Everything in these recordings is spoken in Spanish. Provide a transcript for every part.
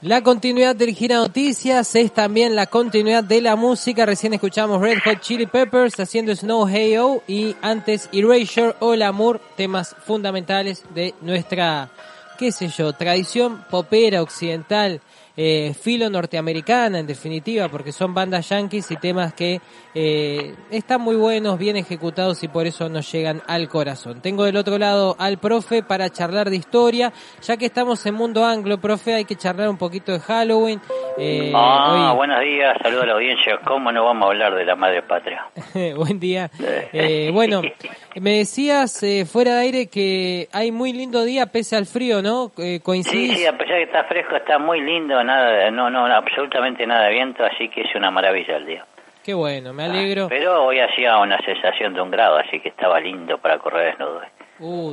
La continuidad del Gira Noticias es también la continuidad de la música. Recién escuchamos Red Hot Chili Peppers haciendo Snow Hey-Oh y antes Erasure o L'amour, temas fundamentales de nuestra, tradición popera occidental, filo norteamericana en definitiva, porque son bandas yankees y temas que están muy buenos, bien ejecutados y por eso nos llegan al corazón. Tengo del otro lado al profe para charlar de historia, ya que estamos en Mundo Anglo, profe, hay que charlar un poquito de Halloween. Hoy... Buenos días, saludos a la audiencia. ¿Cómo no vamos a hablar de la madre patria? Buen día. Bueno, me decías fuera de aire que hay muy lindo día pese al frío, ¿no? ¿Coincidís? Sí, a pesar de que está fresco, está muy lindo, absolutamente nada de viento, así que es una maravilla el día. Qué bueno, me alegro. Pero hoy hacía una sensación de 1 grado, así que estaba lindo para correr desnudo.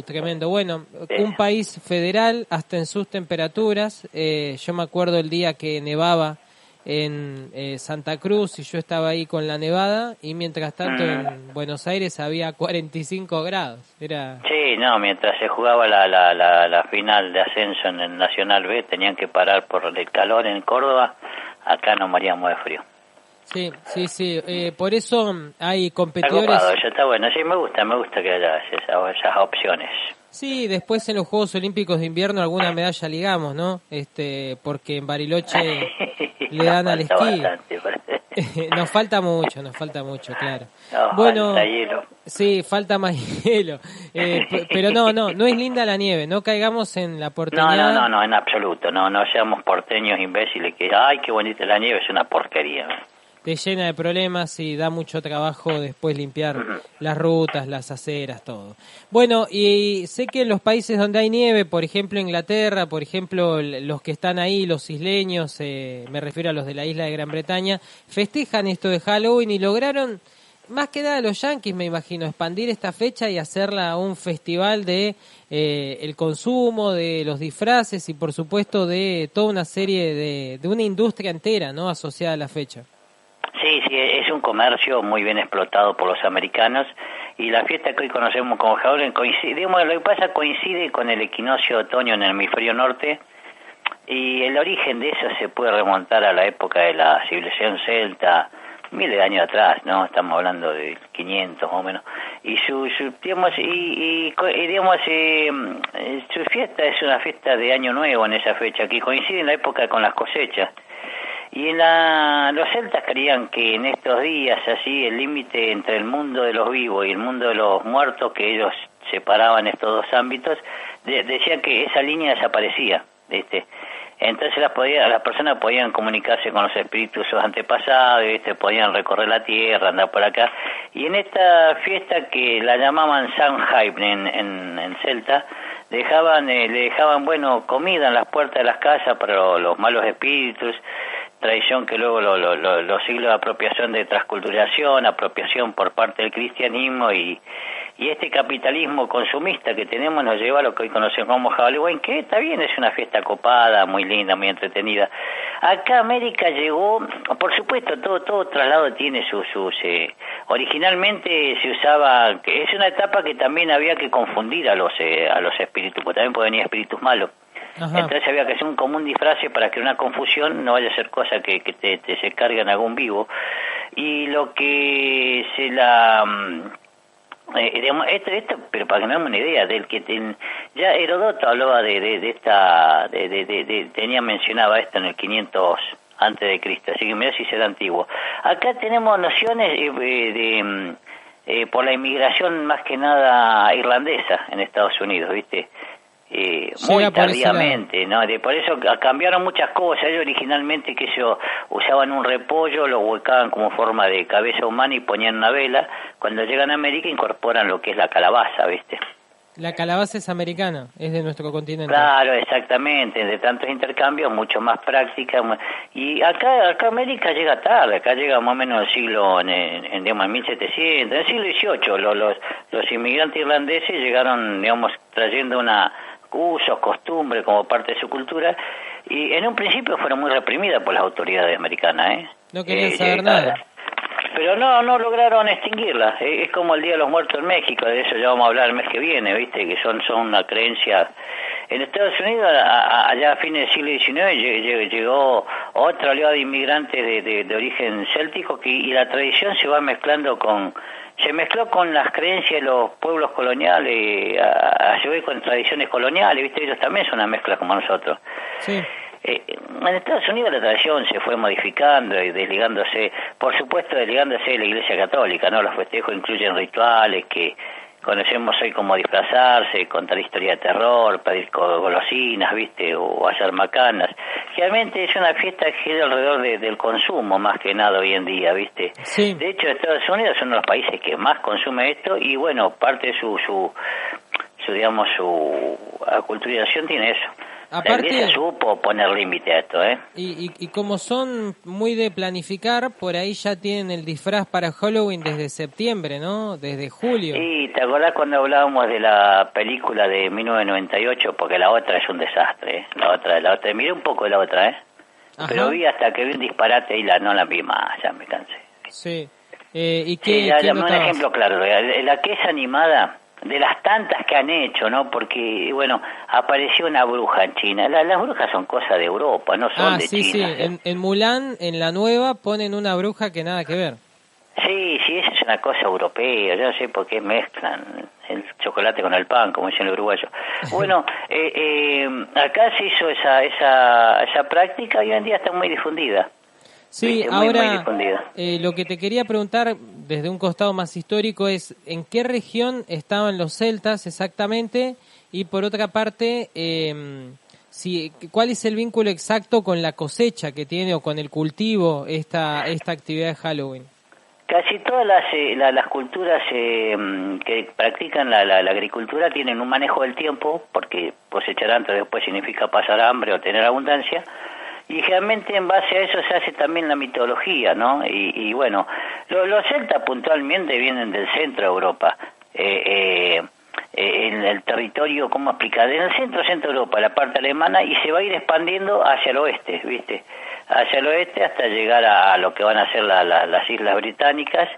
Tremendo. Bueno, un país federal hasta en sus temperaturas. Yo me acuerdo el día que nevaba en Santa Cruz y yo estaba ahí con la nevada y mientras tanto en Buenos Aires había 45 grados. Sí, mientras se jugaba la final de ascenso en el Nacional B tenían que parar por el calor en Córdoba. Acá nos moríamos de frío. Sí. Por eso hay competidores. Está copado, ya está bueno. Sí, me gusta que haya esas opciones. Sí, después en los Juegos Olímpicos de Invierno alguna medalla ligamos, ¿no? Porque en Bariloche le dan al esquí. Nos falta mucho, claro. Falta hielo. Sí, falta más hielo. Pero no es linda la nieve, no caigamos en la porteñada. No, en absoluto. No seamos porteños imbéciles que, ay, qué bonita la nieve, es una porquería. Te llena de problemas y da mucho trabajo después limpiar las rutas, las aceras, todo. Bueno, y sé que en los países donde hay nieve, por ejemplo Inglaterra, por ejemplo los que están ahí, los isleños, me refiero a los de la isla de Gran Bretaña, festejan esto de Halloween y lograron, más que nada los yanquis me imagino, expandir esta fecha y hacerla un festival de el consumo, de los disfraces y por supuesto de toda una serie de una industria entera, ¿no?, asociada a la fecha. Sí, es un comercio muy bien explotado por los americanos y la fiesta que hoy conocemos como Halloween coincide con el equinoccio de otoño en el hemisferio norte y el origen de eso se puede remontar a la época de la civilización celta, miles de años atrás, ¿no? Estamos hablando de 500 más o menos. Y su fiesta es una fiesta de Año Nuevo en esa fecha, que coincide en la época con las cosechas. Y los celtas creían que en estos días, así, el límite entre el mundo de los vivos y el mundo de los muertos, que ellos separaban estos dos ámbitos, decían que esa línea desaparecía, Entonces las personas podían comunicarse con los espíritus de sus antepasados, podían recorrer la tierra, andar por acá. Y en esta fiesta que la llamaban Samhain en celta, le dejaban comida en las puertas de las casas para los malos espíritus, tradición que luego los siglos de apropiación de transculturación, apropiación por parte del cristianismo y este capitalismo consumista que tenemos nos lleva a lo que hoy conocemos como Halloween, que está bien, es una fiesta copada, muy linda, muy entretenida. Acá América llegó, por supuesto, todo traslado tiene sus originalmente se usaba, que es una etapa que también había que confundir a los espíritus, porque también pueden venir espíritus malos. Ajá. Entonces había que hacer un común disfraz para que una confusión no vaya a ser cosa que se cargue en algún vivo. Y lo que pero para que nos demos una idea del que ya Heródoto hablaba mencionaba esto en el 500 antes de Cristo, así que mirá si será antiguo. Acá tenemos nociones por la inmigración más que nada irlandesa en Estados Unidos, ¿viste? Muy tardíamente, ¿no? Por eso cambiaron muchas cosas. Ellos originalmente usaban un repollo, lo huecaban como forma de cabeza humana y ponían una vela. Cuando llegan a América incorporan lo que es la calabaza, ¿viste? La calabaza es americana, es de nuestro continente. Claro, exactamente, de tantos intercambios, mucho más práctica. Y acá América llega tarde, acá llega más o menos el siglo, en 1700, en el siglo XVIII. Los inmigrantes irlandeses llegaron, trayendo usos, costumbres como parte de su cultura, y en un principio fueron muy reprimidas por las autoridades americanas, No querían saber nada. Pero no lograron extinguirla. Es como el Día de los Muertos en México, de eso ya vamos a hablar el mes que viene, ¿viste? Que son una creencia En Estados Unidos, allá a fines del siglo XIX, llegó otra oleada de inmigrantes de origen céltico y la tradición se va mezclando se mezcló con las creencias de los pueblos coloniales, a su vez con tradiciones coloniales, ¿viste? Ellos también son una mezcla como nosotros. Sí. En Estados Unidos la tradición se fue modificando y desligándose, por supuesto desligándose de la Iglesia Católica, ¿no? Los festejos incluyen rituales que conocemos hoy como disfrazarse, contar historias de terror, pedir golosinas, ¿viste? O hacer macanas. Realmente es una fiesta que gira alrededor del consumo más que nada hoy en día, ¿viste? Sí. De hecho, Estados Unidos es uno de los países que más consume esto y bueno, parte de su aculturación tiene eso. Aparte, la Iglesia supo poner límite a esto, ¿eh? Y como son muy de planificar, por ahí ya tienen el disfraz para Halloween desde septiembre, ¿no? Desde julio. Sí, ¿te acordás cuando hablábamos de la película de 1998? Porque la otra es un desastre, ¿eh? La otra, miré un poco de la otra, ¿eh? Ajá. Pero vi hasta que vi un disparate y no la vi más, ya me cansé. Sí. ¿Y qué, sí, qué un ejemplo claro, la que es animada, de las tantas que han hecho, ¿no? Porque, bueno, apareció una bruja en China. Las brujas son cosas de Europa, no son de sí, China. Sí, en Mulan, en la nueva, ponen una bruja que nada que ver. Sí, esa es una cosa europea, yo no sé por qué mezclan el chocolate con el pan, como dicen los uruguayos. Bueno, acá se hizo esa práctica y hoy en día está muy difundida. Sí, muy, ahora muy difundida. Lo que te quería preguntar desde un costado más histórico es ¿en qué región estaban los celtas exactamente? Y por otra parte, ¿cuál es el vínculo exacto con la cosecha que tiene o con el cultivo esta actividad de Halloween? Casi todas las culturas que practican la agricultura tienen un manejo del tiempo, porque cosechar antes o después significa pasar hambre o tener abundancia. Y realmente en base a eso se hace también la mitología, ¿no? Y bueno, los celtas puntualmente vienen del centro de Europa, en el territorio, ¿cómo explicar? En el centro de Europa, la parte alemana, y se va a ir expandiendo hacia el oeste, ¿viste? Hacia el oeste hasta llegar a lo que van a ser las Islas Británicas,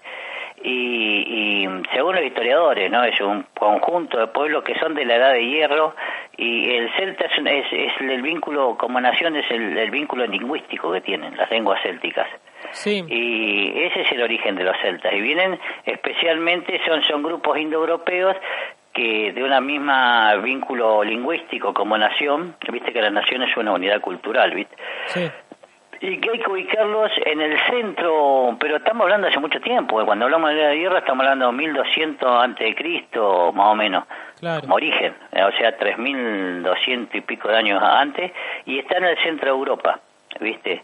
y según los historiadores, ¿no? Es un conjunto de pueblos que son de la Edad de Hierro, y el celta es el vínculo, como nación, es el vínculo lingüístico que tienen las lenguas célticas. Sí. Y ese es el origen de los celtas, y vienen especialmente, son grupos indoeuropeos que de una misma vínculo lingüístico como nación, viste que la nación es una unidad cultural, ¿viste? Sí. Y que hay que ubicarlos en el centro, pero estamos hablando hace mucho tiempo, cuando hablamos de la guerra estamos hablando de 1200 antes de Cristo, más o menos, claro, como origen, o sea, 3200 y pico de años antes, y está en el centro de Europa, ¿viste?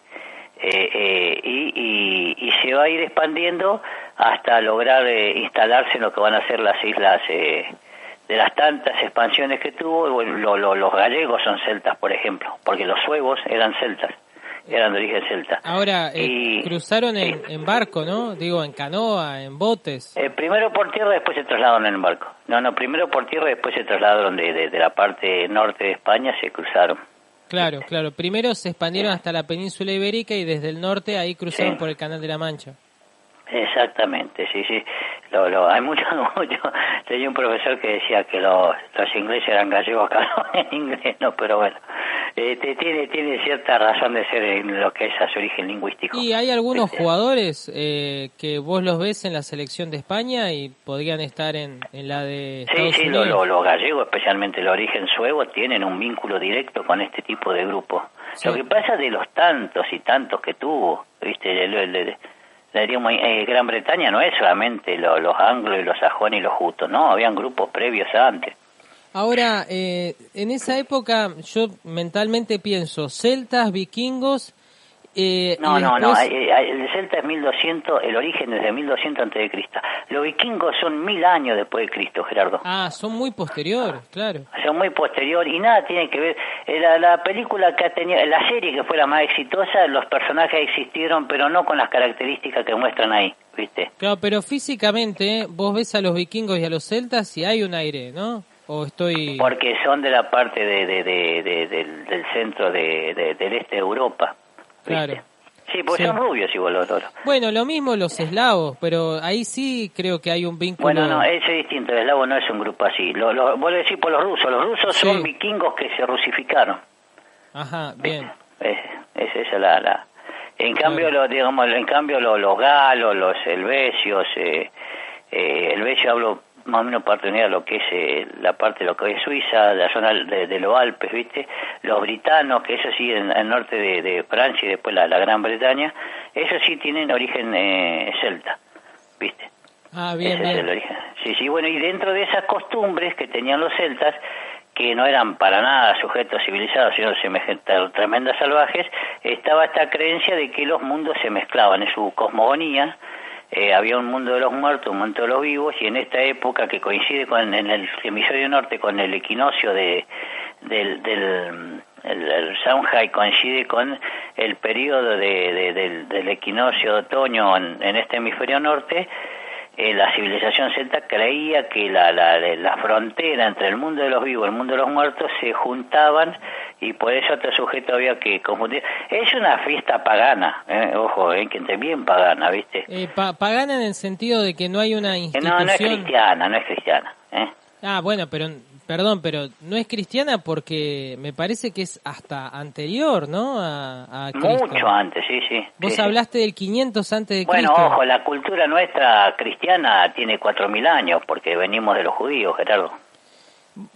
Y se va a ir expandiendo hasta lograr instalarse en lo que van a ser las islas, de las tantas expansiones que tuvo. Bueno, los gallegos son celtas, por ejemplo, porque los suevos eran celtas. Eran de origen celta. Ahora, cruzaron en barco, ¿no? Digo, en canoa, en botes. Primero por tierra, después se trasladaron en barco. No, primero por tierra, después se trasladaron de la parte norte de España, se cruzaron. Claro. Primero se expandieron hasta la península ibérica y desde el norte ahí cruzaron por el Canal de la Mancha. Exactamente, sí. Hay mucho. Tenía un profesor que decía que los ingleses eran gallegos, acá no en inglés, no, pero bueno. Tiene cierta razón de ser en lo que es a su origen lingüístico. Y hay algunos jugadores que vos los ves en la selección de España y podrían estar en la de Estados Unidos. Sí, los gallegos, especialmente el origen suevo, tienen un vínculo directo con este tipo de grupos. Sí. Lo que pasa de los tantos y tantos que tuvo, ¿viste? Gran Bretaña no es solamente los anglos y los sajones y los jutos, ¿no? Habían grupos previos antes. Ahora, en esa época yo mentalmente pienso celtas, vikingos. No, el celta es 1200, el origen es de 1200 antes de Cristo. Los vikingos son 1000 años después de Cristo, Gerardo. Son muy posteriores, claro. Son muy posteriores y nada tiene que ver. La película que ha tenido, la serie que fue la más exitosa, los personajes existieron, pero no con las características que muestran ahí, ¿viste? Claro, pero físicamente vos ves a los vikingos y a los celtas y hay un aire, ¿no? Porque son de la parte del centro del este de Europa, ¿viste? Claro. Sí, porque Sí. son rubios igual los loros. Bueno, lo mismo los eslavos, pero ahí sí creo que hay un vínculo. Bueno, no, ese es distinto, el eslavo no es un grupo así. Vos lo decís por los rusos Sí. son vikingos que se rusificaron. Ajá, bien. Es esa la. En cambio, los galos, los helvecios, helvecio hablo más o menos para tener lo que es la parte de lo que es Suiza, la zona de los Alpes, ¿viste? Los britanos, que eso sí, en el norte de Francia y después la Gran Bretaña, esos sí tienen origen celta, ¿viste? Ah, bien, Ese bien. es el origen. Sí, bueno, y dentro de esas costumbres que tenían los celtas, que no eran para nada sujetos civilizados, sino semejantes, tremendas salvajes, estaba esta creencia de que los mundos se mezclaban en su cosmogonía. Había un mundo de los muertos, un mundo de los vivos, y en esta época que coincide en el hemisferio norte con el equinoccio del Samhain, coincide con el periodo del equinoccio de otoño en este hemisferio norte. La civilización celta creía que la frontera entre el mundo de los vivos y el mundo de los muertos se juntaban, y por eso otro sujeto había que confundir. Es una fiesta pagana, ojo, que entre bien pagana, ¿viste? Pagana en el sentido de que no hay una institución. No es cristiana. Ah, bueno, pero perdón, pero no es cristiana porque me parece que es hasta anterior, ¿no? A Cristo. Mucho antes, sí. Vos sí, hablaste del 500 antes de Bueno, Cristo. ojo, la cultura nuestra cristiana tiene 4000 años porque venimos de los judíos, Gerardo.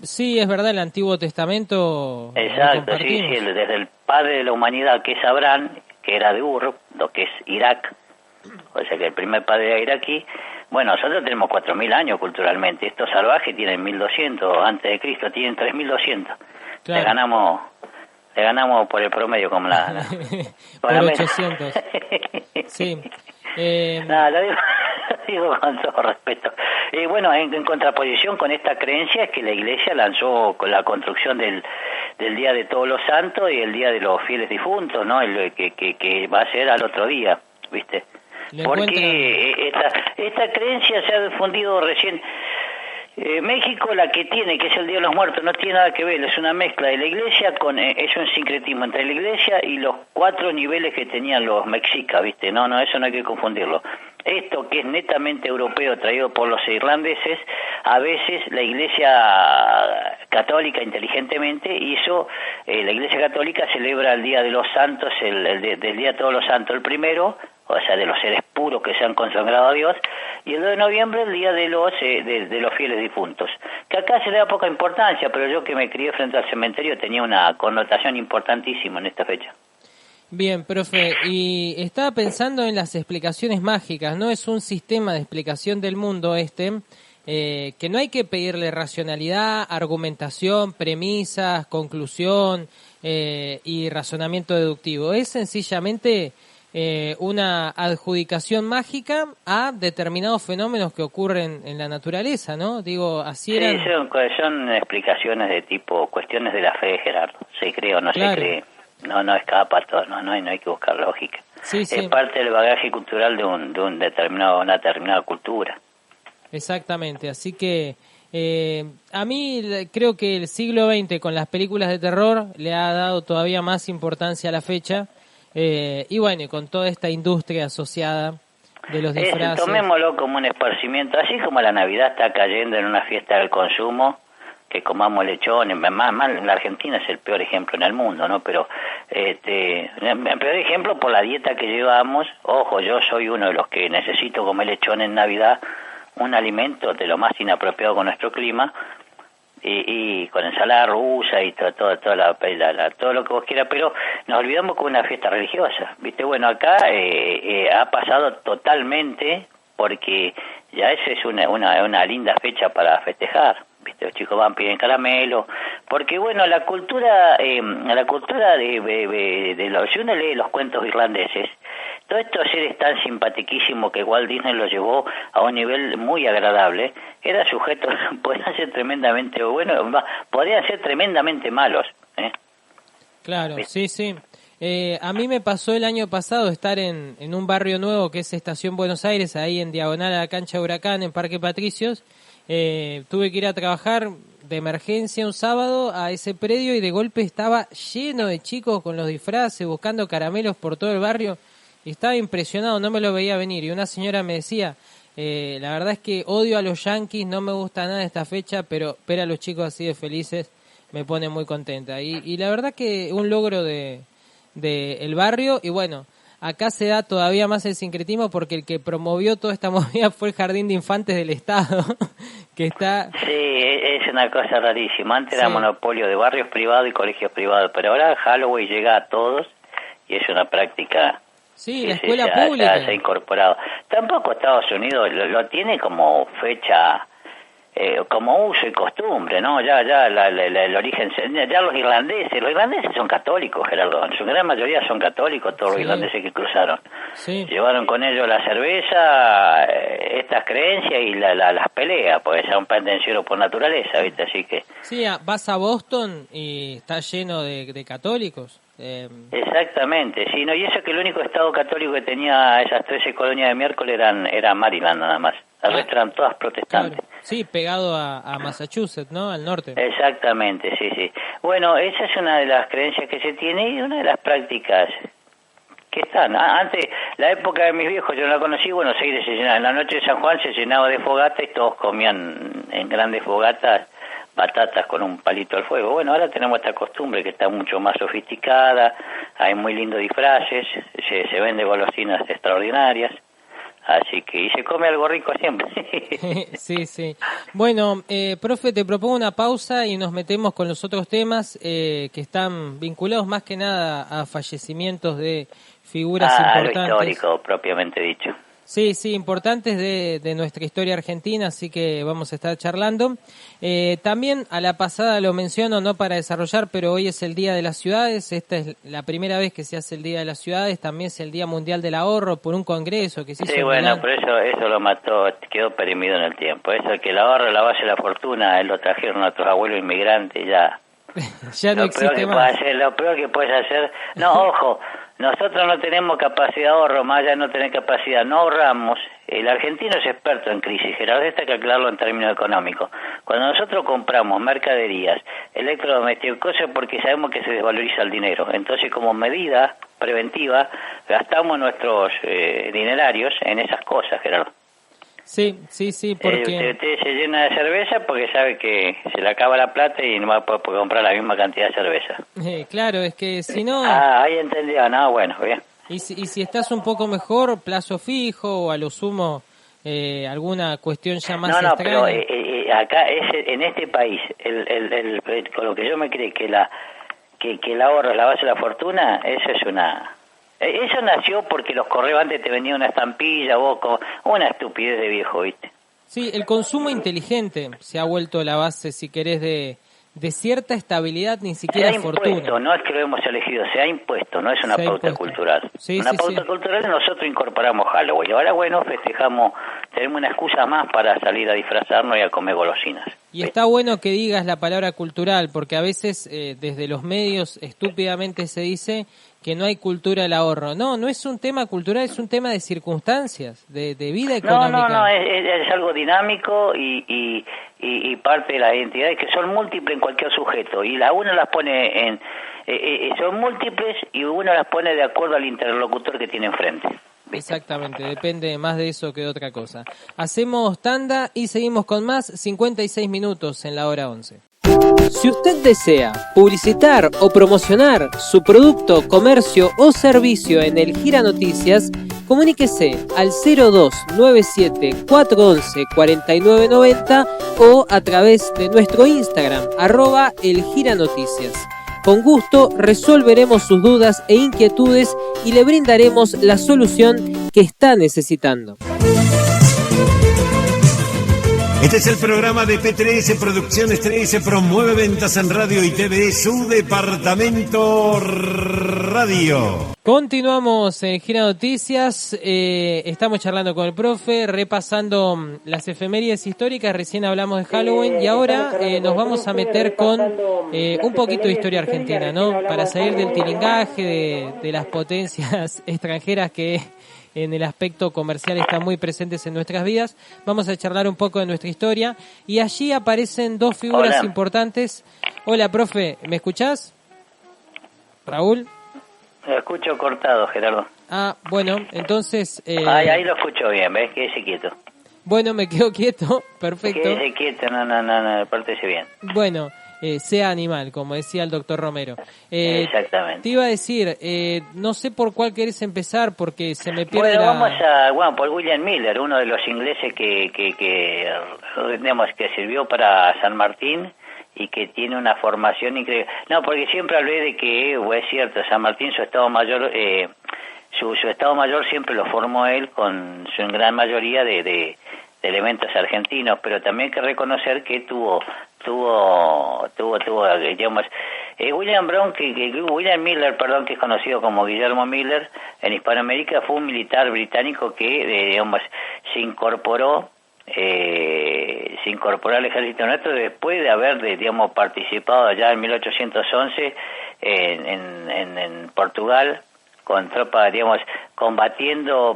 Sí, es verdad, el Antiguo Testamento. lo Exacto, sí, compartimos. desde el padre de la humanidad, que es Abraham, que era de Ur, lo que es Irak, o sea que el primer padre era iraquí. Bueno, nosotros tenemos 4000 años culturalmente. Estos salvajes tienen 1200 antes de Cristo, tienen 3200. Claro. Le ganamos por el promedio como por la 800. Sí. No, lo digo con todo respeto. Bueno, en contraposición con esta creencia es que la Iglesia lanzó con la construcción del Día de Todos los Santos y el Día de los Fieles Difuntos, ¿no? Que va a ser al otro día, ¿viste? Porque esta creencia se ha difundido recién. México, la que tiene, que es el Día de los Muertos, no tiene nada que ver, es una mezcla de la Iglesia con, es un sincretismo entre la Iglesia y los 4 niveles que tenían los mexicas, ¿viste? No, eso no hay que confundirlo. Esto que es netamente europeo, traído por los irlandeses, a veces la Iglesia Católica inteligentemente hizo, la Iglesia Católica celebra el Día de los Santos, del Día de Todos los Santos el primero, o sea, de los seres puros que se han consagrado a Dios, y el 2 de noviembre el Día de los Fieles Difuntos, que acá se le da poca importancia, pero yo que me crié frente al cementerio tenía una connotación importantísima en esta fecha. Bien, profe, y estaba pensando en las explicaciones mágicas, ¿no? Es un sistema de explicación del mundo que no hay que pedirle racionalidad, argumentación, premisas, conclusión y razonamiento deductivo. Es sencillamente una adjudicación mágica a determinados fenómenos que ocurren en la naturaleza, ¿no? Digo, así eran... Sí, son explicaciones de tipo, cuestiones de la fe, Gerardo. Se cree o no Claro. se cree. No escapa todo, no hay que buscar lógica. Sí. Es parte del bagaje cultural de una determinada cultura. Exactamente, así que a mí creo que el siglo XX con las películas de terror le ha dado todavía más importancia a la fecha y bueno, y con toda esta industria asociada de los disfraces. Tomémoslo como un esparcimiento, así como la Navidad está cayendo en una fiesta del consumo, que comamos lechones, más la Argentina es el peor ejemplo en el mundo, ¿no? Pero el peor ejemplo por la dieta que llevamos. Ojo, yo soy uno de los que necesito comer lechón en Navidad, un alimento de lo más inapropiado con nuestro clima, y con ensalada rusa y todo lo que vos quieras, pero nos olvidamos que es una fiesta religiosa, ¿viste? Bueno, acá ha pasado totalmente, porque ya esa es una linda fecha para festejar, ¿viste? Los chicos van, piden caramelo, porque bueno, la cultura de los, si uno lee los cuentos irlandeses, todos estos seres tan simpatiquísimos que Walt Disney los llevó a un nivel muy agradable, eran sujetos, podían ser tremendamente buenos, podían ser tremendamente malos, Claro, sí. A mí me pasó el año pasado estar en un barrio nuevo que es Estación Buenos Aires, ahí en diagonal a la cancha de Huracán, en Parque Patricios. Tuve que ir a trabajar de emergencia un sábado a ese predio y de golpe estaba lleno de chicos con los disfraces, buscando caramelos por todo el barrio. estaba impresionado, no me lo veía venir. Y una señora me decía, la verdad es que odio a los Yankees, no me gusta nada esta fecha, pero ver a los chicos así de felices me pone muy contenta. Y la verdad que un logro de el barrio, y bueno, acá se da todavía más el sincretismo porque el que promovió toda esta movida fue el Jardín de Infantes del Estado, que está... Sí, es una cosa rarísima. Antes era monopolio de barrios privados y colegios privados, pero ahora Halloween llega a todos y es una práctica... Sí, la escuela pública. Ya se ha incorporado. Tampoco Estados Unidos lo tiene como fecha... como uso y costumbre, ¿no? Ya el origen, ya los irlandeses son católicos, Gerardo, en su gran mayoría son católicos, todos los irlandeses que cruzaron. Sí. Llevaron con ellos la cerveza, estas creencias y las peleas, porque es un pendenciero por naturaleza, ¿viste? Así que... Sí, vas a Boston y está lleno de católicos. Exactamente, sí, no, y eso que el único estado católico que tenía esas 13 colonias de miércoles era Maryland nada más. El resto eran todas protestantes. Claro. Sí, pegado a Massachusetts, ¿no? Al norte. Exactamente, sí. Bueno, esa es una de las creencias que se tiene y una de las prácticas que están. Antes, la época de mis viejos, yo no la conocí, Buenos Aires se llenaba. En la noche de San Juan se llenaba de fogata y todos comían en grandes fogatas batatas con un palito al fuego. Bueno, ahora tenemos esta costumbre que está mucho más sofisticada, hay muy lindos disfraces, se vende golosinas extraordinarias. Así que, y se come algo rico siempre. Sí. Bueno, profe, te propongo una pausa y nos metemos con los otros temas que están vinculados más que nada a fallecimientos de figuras importantes. Lo histórico, propiamente dicho. Sí, importantes de nuestra historia argentina, así que vamos a estar charlando. También a la pasada lo menciono, no para desarrollar, pero hoy es el Día de las Ciudades. Esta es la primera vez que se hace el Día de las Ciudades. También es el Día Mundial del Ahorro por un congreso que se hizo. Sí, bueno, pero eso lo mató, quedó perimido en el tiempo. Eso que el ahorro es la base de la fortuna, lo trajeron nuestros abuelos inmigrantes, ya no existe más. Lo peor que puedes hacer, no, ojo, nosotros no tenemos capacidad de ahorro, más allá de no tener capacidad, no ahorramos. El argentino es experto en crisis, Gerardo, esto hay que aclararlo en términos económicos. Cuando nosotros compramos mercaderías, electrodomésticos, cosas porque sabemos que se desvaloriza el dinero. Entonces, como medida preventiva, gastamos nuestros dinerarios en esas cosas, Gerardo. Sí, porque... Usted se llena de cerveza porque sabe que se le acaba la plata y no va a poder comprar la misma cantidad de cerveza. Claro, es que si no... ahí entendió, no, bueno, bien. Y si estás un poco mejor, plazo fijo o a lo sumo alguna cuestión ya más extraña. Pero acá, en este país, con lo que yo me creo que el ahorro es la base de la fortuna, eso es eso nació porque los correos antes te vendían una estampilla, una estupidez de viejo, ¿viste? Sí, el consumo inteligente se ha vuelto la base, si querés, de cierta estabilidad, ni siquiera fortuna. No es que lo hemos elegido, se ha impuesto, no es una pauta cultural. Una pauta cultural, nosotros incorporamos Halloween. Ahora, bueno, festejamos, tenemos una excusa más para salir a disfrazarnos y a comer golosinas. Y está bueno que digas la palabra cultural, porque a veces desde los medios estúpidamente se dice que no hay cultura del ahorro. No es un tema cultural, es un tema de circunstancias, de vida económica. No, es algo dinámico y parte de las identidades que son múltiples en cualquier sujeto. Y uno las pone son múltiples y uno las pone de acuerdo al interlocutor que tiene enfrente. Exactamente, depende más de eso que de otra cosa. Hacemos tanda y seguimos con más 56 minutos en la hora 11. Si usted desea publicitar o promocionar su producto, comercio o servicio en el Gira Noticias, comuníquese al 0297 411 4990 o a través de nuestro Instagram, @elgiranoticias. Con gusto resolveremos sus dudas e inquietudes y le brindaremos la solución que está necesitando. Este es el programa de P3 Producciones 3, promueve ventas en radio y TV, su departamento radio. Continuamos en Gira Noticias, estamos charlando con el profe, repasando las efemérides históricas, recién hablamos de Halloween y ahora nos vamos a meter con un poquito de historia argentina, ¿no? Para salir del tilingaje, de las potencias extranjeras que en el aspecto comercial están muy presentes en nuestras vidas. Vamos a charlar un poco de nuestra historia y allí aparecen dos figuras importantes. Hola, profe, ¿me escuchás? Raúl. Lo escucho cortado, Gerardo. Ah, bueno, entonces... Ahí lo escucho bien, ¿ves? Quédese quieto. Bueno, me quedo quieto, perfecto. Quédese quieto, no, pórtese bien. Bueno, sea animal, como decía el doctor Romero. Exactamente. Te iba a decir, no sé por cuál querés empezar, porque se me pierde Bueno, por William Miller, uno de los ingleses que sirvió para San Martín y que tiene una formación increíble. No, porque siempre hablé de que, es cierto, San Martín, su Estado Mayor... Su Estado Mayor siempre lo formó él con su gran mayoría de elementos argentinos, pero también hay que reconocer que tuvo digamos, William Miller, que es conocido como Guillermo Miller en Hispanoamérica, fue un militar británico que digamos se incorporó al ejército nuestro después de haber digamos participado allá en 1811 en Portugal con tropas, digamos,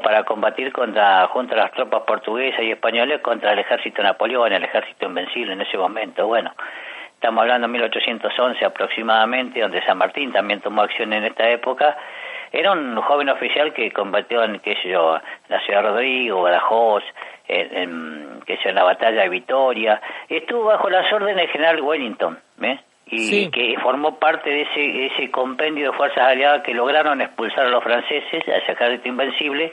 para combatir junto a las tropas portuguesas y españoles contra el ejército de Napoleón, el ejército invencible en ese momento. Bueno, estamos hablando de 1811 aproximadamente, donde San Martín también tomó acción en esta época. Era un joven oficial que combatió en la ciudad de Rodrigo, Badajoz, en la batalla de Vitoria. Estuvo bajo las órdenes del general Wellington, ¿ves? Y sí, que formó parte de ese compendio de fuerzas aliadas que lograron expulsar a los franceses, a ese ejército invencible,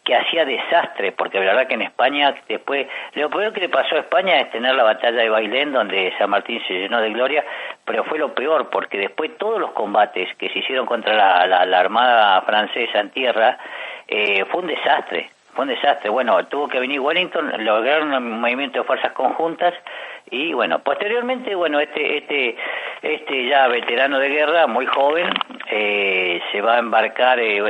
que hacía desastre, porque la verdad que en España, después, lo peor que le pasó a España es tener la batalla de Bailén, donde San Martín se llenó de gloria, pero fue lo peor, porque después todos los combates que se hicieron contra la armada francesa en tierra, fue un desastre. Bueno, tuvo que venir Wellington, lograron un movimiento de fuerzas conjuntas y bueno, posteriormente, este ya veterano de guerra, muy joven, se va a embarcar, se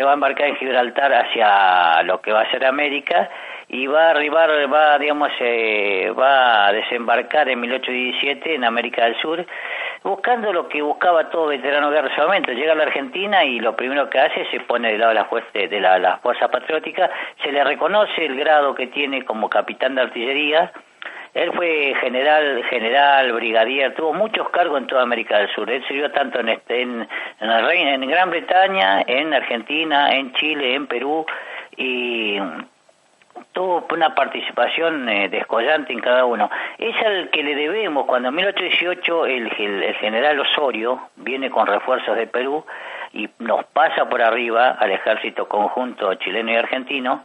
va a embarcar en Gibraltar hacia lo que va a ser América y va a desembarcar en 1817 en América del Sur, buscando lo que buscaba todo veterano de guerra en ese momento. Llega a la Argentina y lo primero que hace se pone del lado de la fuerza patriótica, se le reconoce el grado que tiene como capitán de artillería. Él fue general, brigadier, tuvo muchos cargos en toda América del Sur. Él sirvió tanto en Gran Bretaña, en Argentina, en Chile, en Perú, y tuvo una participación descollante en cada uno. Es al que le debemos cuando en 1818 el general Osorio viene con refuerzos de Perú y nos pasa por arriba al ejército conjunto chileno y argentino,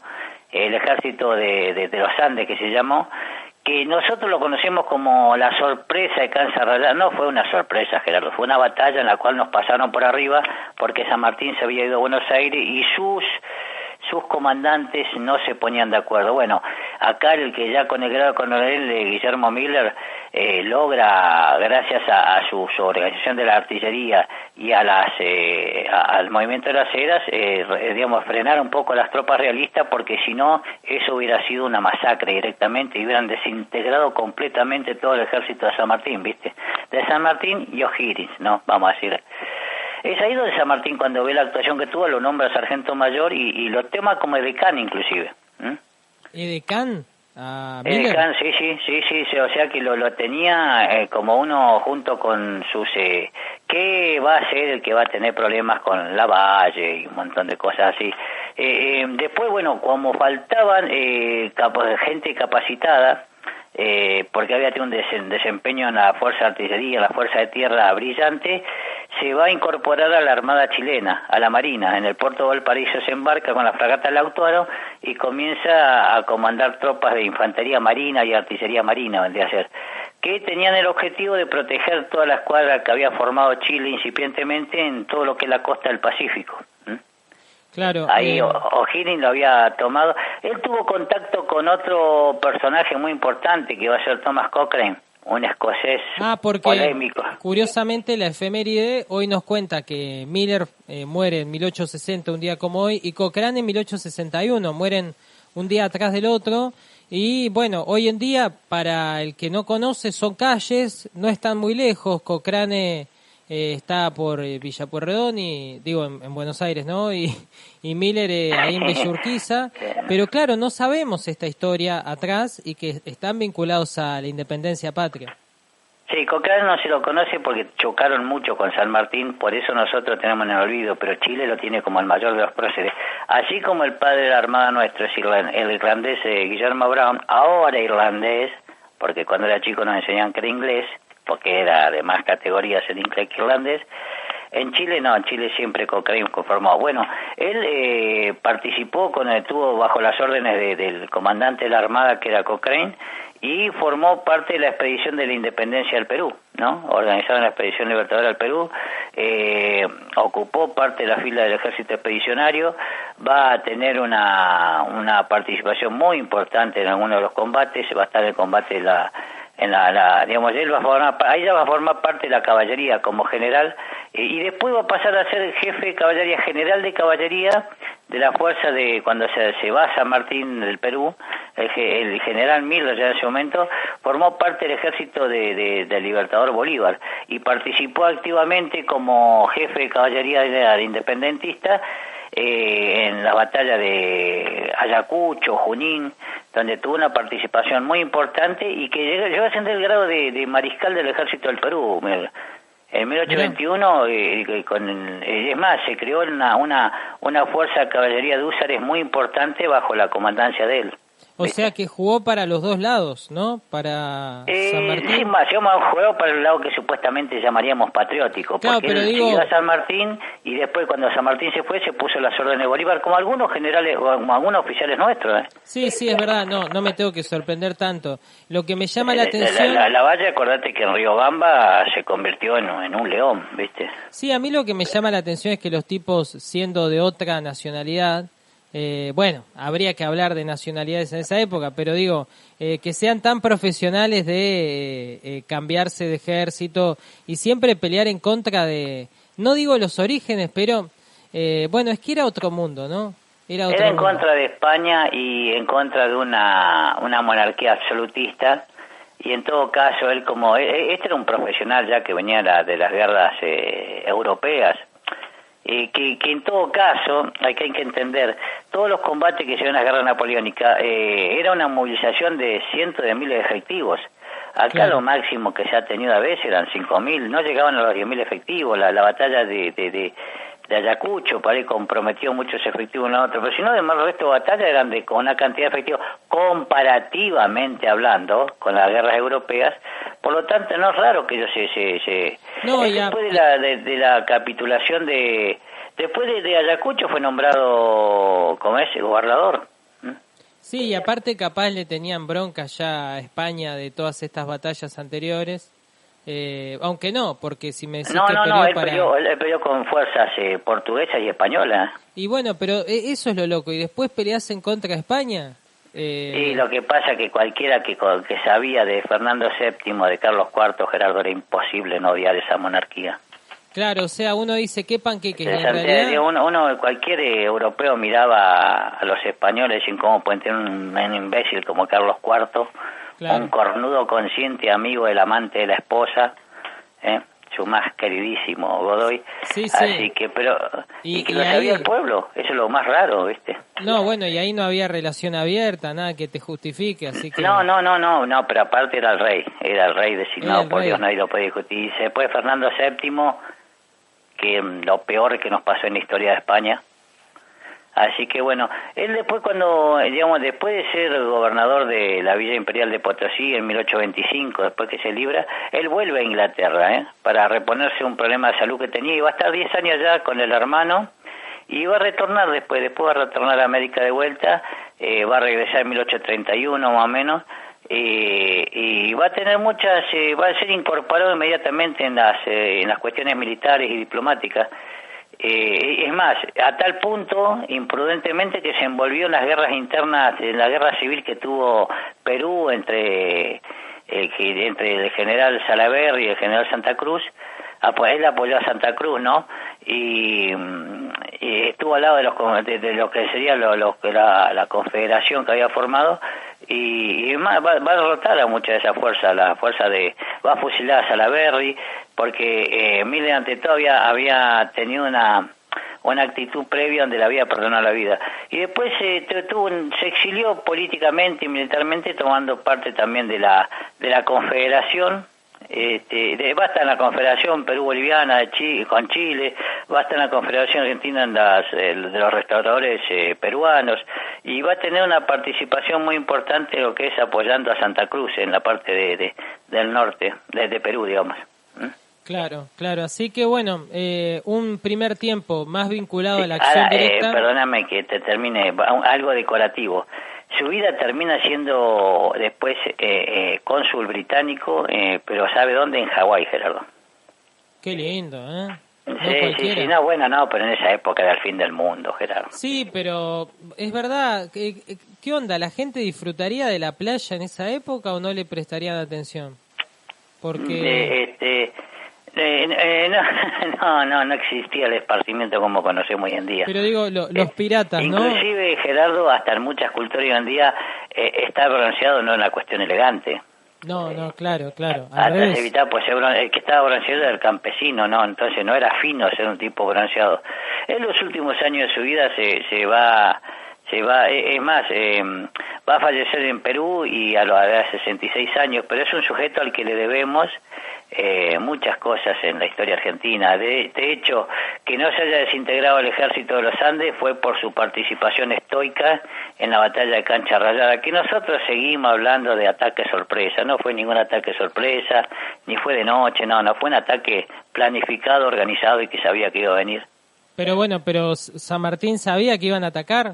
el ejército de los Andes que se llamó, que nosotros lo conocemos como la sorpresa de Canza Rayada. No fue una sorpresa, Gerardo, fue una batalla en la cual nos pasaron por arriba porque San Martín se había ido a Buenos Aires y sus comandantes no se ponían de acuerdo. Bueno, acá el que ya con el grado de coronel Guillermo Miller logra, gracias a su organización de la artillería y al movimiento de las eras, frenar un poco a las tropas realistas, porque si no, eso hubiera sido una masacre directamente y hubieran desintegrado completamente todo el ejército de San Martín, ¿viste? De San Martín y O'Higgins, ¿no? Vamos a decir. Es ahí donde San Martín, cuando ve la actuación que tuvo, lo nombra sargento mayor y lo toma como edecán inclusive. ¿Edecán? Edecán, sí, o sea que lo tenía como uno junto con sus... que va a ser el que va a tener problemas con Lavalle y un montón de cosas así. Después, bueno, como faltaban gente capacitada, porque había tenido un desempeño en la fuerza de artillería, en la fuerza de tierra brillante, se va a incorporar a la Armada chilena, a la Marina. En el puerto de Valparaíso se embarca con la fragata Lautaro y comienza a comandar tropas de infantería marina y artillería marina, vendría a ser, que tenían el objetivo de proteger toda la escuadra que había formado Chile incipientemente en todo lo que es la costa del Pacífico. Claro. Ahí O'Higgins lo había tomado. Él tuvo contacto con otro personaje muy importante que va a ser Thomas Cochrane, un escocés polémico. Curiosamente la efeméride hoy nos cuenta que Miller muere en 1860, un día como hoy, y Cochrane en 1861, mueren un día atrás del otro. Y bueno, hoy en día, para el que no conoce, son calles, no están muy lejos. Cochrane está por Villa Pueyrredón, en Buenos Aires, ¿no? Y Miller ahí en Villa Urquiza. Pero claro, no sabemos esta historia atrás y que están vinculados a la independencia patria. Sí, Cochrane no se lo conoce porque chocaron mucho con San Martín, por eso nosotros tenemos en el olvido, pero Chile lo tiene como el mayor de los próceres. Así como el padre de la Armada nuestro es el irlandés Guillermo Brown, ahora irlandés, porque cuando era chico nos enseñaban que era inglés, porque era de más categorías el inglés que irlandés. En Chile no, en Chile siempre Cochrane conformó. Bueno, él participó, estuvo bajo las órdenes del comandante de la Armada, que era Cochrane, y formó parte de la expedición de la independencia del Perú, ¿no? Organizaron la expedición libertadora del Perú, ocupó parte de la fila del ejército expedicionario, va a tener una participación muy importante en algunos de los combates, va a estar en el combate digamos, él ahí ya va a formar parte de la caballería como general, y después va a pasar a ser el jefe de caballería, general de caballería de la fuerza de cuando se va a San Martín del Perú. El general Miller ya en ese momento formó parte del ejército del Libertador Bolívar y participó activamente como jefe de caballería independentista en la batalla de Ayacucho, Junín, donde tuvo una participación muy importante y que llegó a ascender el grado de mariscal del ejército del Perú. En 1821, es más, se creó una fuerza de caballería de húsares muy importante bajo la comandancia de él. O sea que jugó para los dos lados, ¿no? Para San Martín. Sí, más, jugó para el lado que supuestamente llamaríamos patriótico. Claro, porque pero él digo... siguió a San Martín y después cuando San Martín se fue se puso las órdenes de Bolívar, como algunos generales, o como algunos oficiales nuestros. Sí, es verdad, no me tengo que sorprender tanto. Lo que me llama la atención... La Valle, acordate que en Riobamba se convirtió en un león, ¿viste? Sí, a mí lo que me llama la atención es que los tipos, siendo de otra nacionalidad... bueno, habría que hablar de nacionalidades en esa época, pero digo, que sean tan profesionales de cambiarse de ejército y siempre pelear en contra de, no digo los orígenes, pero bueno, es que era otro mundo, ¿no? Era en contra de España y en contra de una monarquía absolutista, y en todo caso él este era un profesional ya que venía de las guerras europeas. Que en todo caso hay que entender, todos los combates que se ven en la guerra napoleónica era una movilización de cientos de miles de efectivos. Acá claro, lo máximo que se ha tenido a veces eran 5.000, no llegaban a los 10.000 efectivos. La batalla de Ayacucho, para ahí comprometió muchos efectivos en la otra, pero si no, además el resto de batallas eran con una cantidad de efectivos comparativamente hablando con las guerras europeas. Por lo tanto, no es raro que ellos después de la capitulación después de Ayacucho fue nombrado como gobernador. Sí, y aparte capaz le tenían bronca ya a España de todas estas batallas anteriores. Aunque no, porque si me decís él peleó con fuerzas portuguesas y españolas. Y bueno, pero eso es lo loco, y después peleás en contra de España. Y lo que pasa que cualquiera que sabía de Fernando VII, de Carlos IV, Gerardo, era imposible no odiar esa monarquía. Claro, o sea, uno dice, ¿qué panqueques? En realidad... cualquier europeo miraba a los españoles y cómo pueden tener un imbécil como Carlos IV, claro, un cornudo consciente, amigo del amante de la esposa, su más queridísimo Godoy. Sí. Así que, y que lo sabía el pueblo, eso es lo más raro, ¿viste? No, bueno, y ahí no había relación abierta, nada que te justifique, así que... No, pero aparte era el rey designado por Dios, nadie lo puede discutir. Y después Fernando VII, que lo peor que nos pasó en la historia de España. Así que bueno, él después después de ser gobernador de la Villa Imperial de Potosí en 1825, después que se libra, él vuelve a Inglaterra, para reponerse un problema de salud que tenía, y va a estar 10 años allá con el hermano, y va a retornar después va a retornar a América de vuelta, va a regresar en 1831 más o menos, y va a tener va a ser incorporado inmediatamente en las cuestiones militares y diplomáticas. Es más, a tal punto, imprudentemente, que se envolvió en las guerras internas, en la guerra civil que tuvo Perú entre el general Salaverry y el general Santa Cruz. Pues él apoyó a Santa Cruz, ¿no? Y estuvo al lado de lo que sería la confederación que había formado, y va a derrotar a mucha de esa fuerza, va a fusilar a Salaverry, porque Miller ante todo había tenido una actitud previa donde le había perdonado la vida, y después se exilió políticamente y militarmente, tomando parte también de la confederación Va a estar en la Confederación Perú-Boliviana con Chile, va a estar en la Confederación Argentina de los restauradores peruanos, y va a tener una participación muy importante en lo que es apoyando a Santa Cruz en la parte del norte, de Perú, digamos. Claro, así que bueno, un primer tiempo más vinculado a la acción directa. Perdóname que te termine, algo decorativo. Su vida termina siendo después cónsul británico, pero ¿sabe dónde? En Hawái, Gerardo. Qué lindo, ¿eh? Sí, no, bueno, no, pero en esa época era el fin del mundo, Gerardo. Sí, pero es verdad, ¿qué onda? ¿La gente disfrutaría de la playa en esa época o no le prestarían atención? Porque... No existía el esparcimiento como conocemos hoy en día. Pero digo, los piratas, ¿no? Inclusive, Gerardo, hasta en muchas culturas hoy en día está bronceado no es una cuestión elegante. No, claro. Antes evitar, pues el que estaba bronceado era el campesino, ¿no? Entonces no era fino ser un tipo bronceado. En los últimos años de su vida se va, es más, va a fallecer en Perú y a la edad de 66 años, pero es un sujeto al que le debemos muchas cosas en la historia argentina. De hecho, que no se haya desintegrado el ejército de los Andes fue por su participación estoica en la batalla de Cancha Rayada, que nosotros seguimos hablando de ataque sorpresa. No fue ningún ataque sorpresa, ni fue de noche, no fue un ataque planificado, organizado y que sabía que iba a venir. Pero bueno, San Martín sabía que iban a atacar.